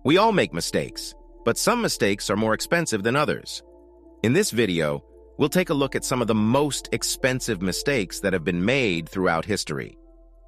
We all make mistakes, but some mistakes are more expensive than others. In this video, we'll take a look at some of the most expensive mistakes that have been made throughout history.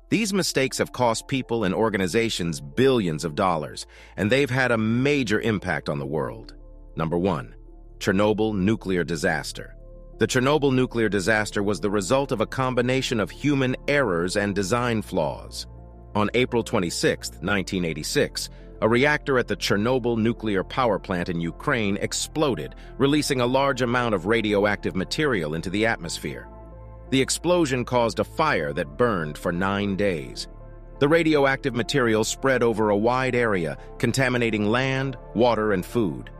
These mistakes have cost people and organizations billions of dollars, and they've had a major impact on the world. Number 1. Chernobyl nuclear disaster. The Chernobyl nuclear disaster was the result of a combination of human errors and design flaws. On April 26, 1986, a reactor at the Chernobyl nuclear power plant in Ukraine exploded, releasing a large amount of radioactive material into the atmosphere. The explosion caused a fire that burned for 9 days. The radioactive material spread over a wide area, contaminating land, water, and food.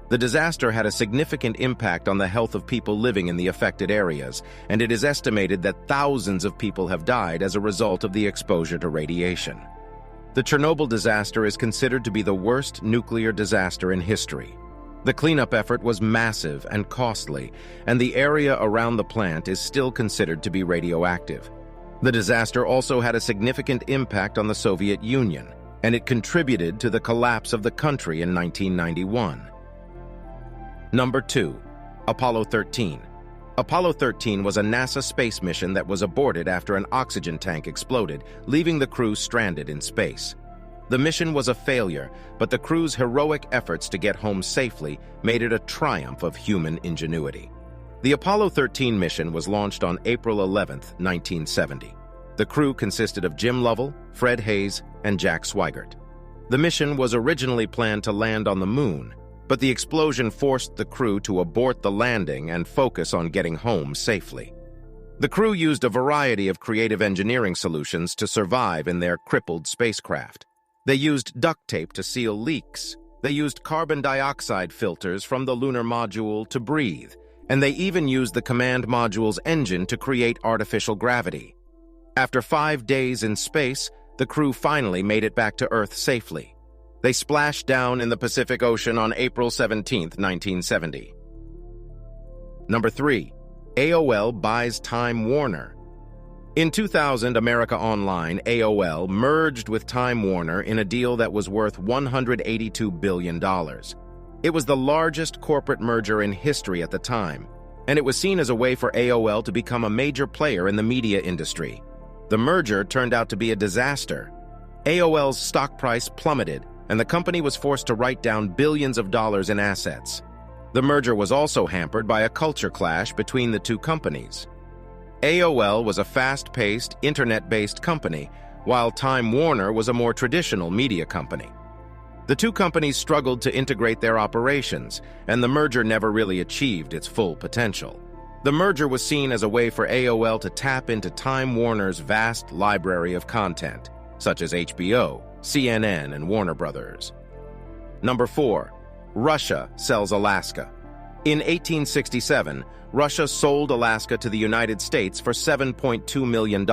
The disaster had a significant impact on the health of people living in the affected areas, and it is estimated that thousands of people have died as a result of the exposure to radiation. The Chernobyl disaster is considered to be the worst nuclear disaster in history. The cleanup effort was massive and costly, and the area around the plant is still considered to be radioactive. The disaster also had a significant impact on the Soviet Union, and it contributed to the collapse of the country in 1991. Number 2. Apollo 13. Apollo 13 was a NASA space mission that was aborted after an oxygen tank exploded, leaving the crew stranded in space. The mission was a failure, but the crew's heroic efforts to get home safely made it a triumph of human ingenuity. The Apollo 13 mission was launched on April 11, 1970. The crew consisted of Jim Lovell, Fred Hayes, and Jack Swigert. The mission was originally planned to land on the moon, but the explosion forced the crew to abort the landing and focus on getting home safely. The crew used a variety of creative engineering solutions to survive in their crippled spacecraft. They used duct tape to seal leaks. They used carbon dioxide filters from the lunar module to breathe, and they even used the command module's engine to create artificial gravity. After 5 days in space, the crew finally made it back to Earth safely. They splashed down in the Pacific Ocean on April 17, 1970. Number 3. AOL buys Time Warner. In 2000, America Online, AOL, merged with Time Warner in a deal that was worth $182 billion. It was the largest corporate merger in history at the time, and it was seen as a way for AOL to become a major player in the media industry. The merger turned out to be a disaster. AOL's stock price plummeted, and the company was forced to write down billions of dollars in assets. The merger was also hampered by a culture clash between the two companies. AOL was a fast-paced, internet-based company, while Time Warner was a more traditional media company. The two companies struggled to integrate their operations, and the merger never really achieved its full potential. The merger was seen as a way for AOL to tap into Time Warner's vast library of content, such as HBO, CNN, and Warner Brothers. Number 4. Russia sells Alaska. In 1867, Russia sold Alaska to the United States for $7.2 million.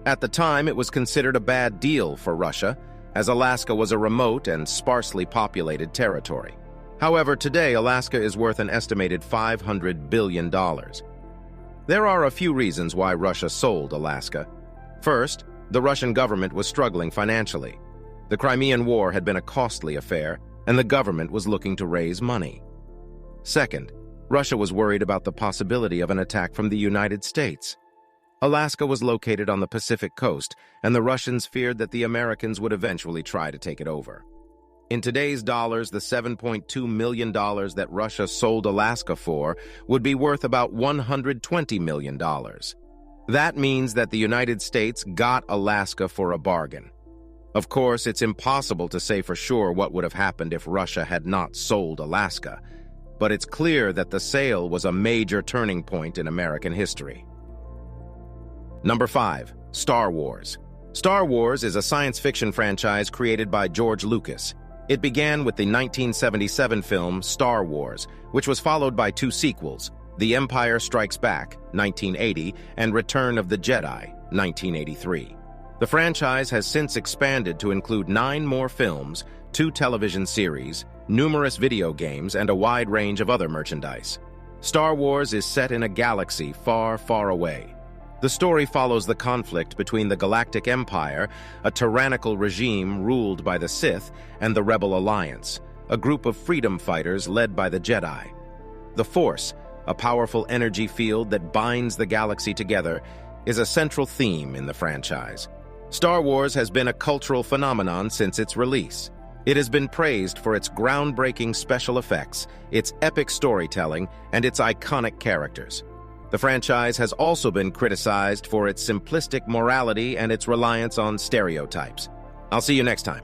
At the time, it was considered a bad deal for Russia, as Alaska was a remote and sparsely populated territory. However, today, Alaska is worth an estimated $500 billion. There are a few reasons why Russia sold Alaska. First, the Russian government was struggling financially. The Crimean War had been a costly affair, and the government was looking to raise money. Second, Russia was worried about the possibility of an attack from the United States. Alaska was located on the Pacific coast, and the Russians feared that the Americans would eventually try to take it over. In today's dollars, the $7.2 million that Russia sold Alaska for would be worth about $120 million. That means that the United States got Alaska for a bargain. Of course, it's impossible to say for sure what would have happened if Russia had not sold Alaska, but it's clear that the sale was a major turning point in American history. Number 5. Star Wars. Star Wars is a science fiction franchise created by George Lucas. It began with the 1977 film Star Wars, which was followed by 2 sequels, The Empire Strikes Back, 1980, and Return of the Jedi, 1983. The franchise has since expanded to include 9 more films, 2 television series, numerous video games, and a wide range of other merchandise. Star Wars is set in a galaxy far, far away. The story follows the conflict between the Galactic Empire, a tyrannical regime ruled by the Sith, and the Rebel Alliance, a group of freedom fighters led by the Jedi. The Force, a powerful energy field that binds the galaxy together, is a central theme in the franchise. Star Wars has been a cultural phenomenon since its release. It has been praised for its groundbreaking special effects, its epic storytelling, and its iconic characters. The franchise has also been criticized for its simplistic morality and its reliance on stereotypes. I'll see you next time.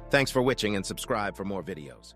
Thanks for watching and subscribe for more videos.